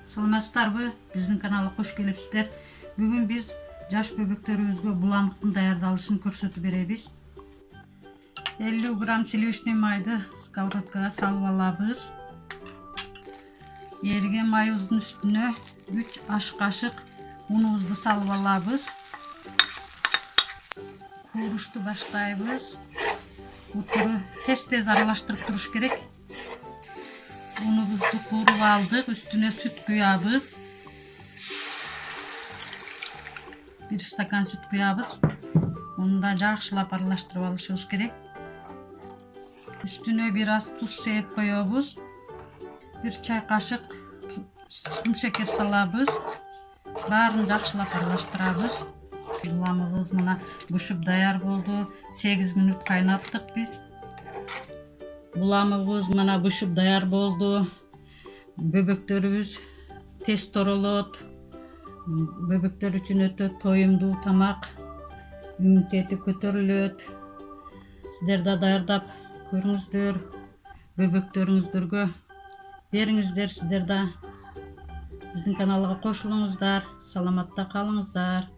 Саламатсыздарбы? Биздин каналга кош келипсиздер. Бүгүн биз жаш бөбөктөрүбүзгө буламыктын даярдалышын көрсөтүп беребиз. 50 грамм сливочный майды сковородкага салып алабыз. Эриген майыбыздын үстүнө 3 аш кашык унубузду салып алабыз. Куурушту баштайбыз. Утуру тез аралаштырып туруш керек. Унубузду кууруп алдык, үстүнө сүт куябыз. 1 стакан сүт куябыз. Муну да жакшылап аралаштырып алышыбыз керек. Үстүнө бир аз туз сээп коебуз. 1 чай кашык кум шекер салабыз. Баарын жакшылап аралаштырабыз. Буламыбыз мына бышып даяр болду. 8 мүнөт кайнаттык биз. Буламыбыз мына бышып даяр болду. Бөбөктөрүбүз тез торолот. Бөбөктөр үчүн өтө тоюмдуу тамак. Иммунитети көтөрүлөт. Сиздер да даярдап көрүңүздөр. Бөбөктөрүңүздөргө бериңиздер. Сиздер да биздин каналга кошулуңуздар. Саламатта калыңыздар.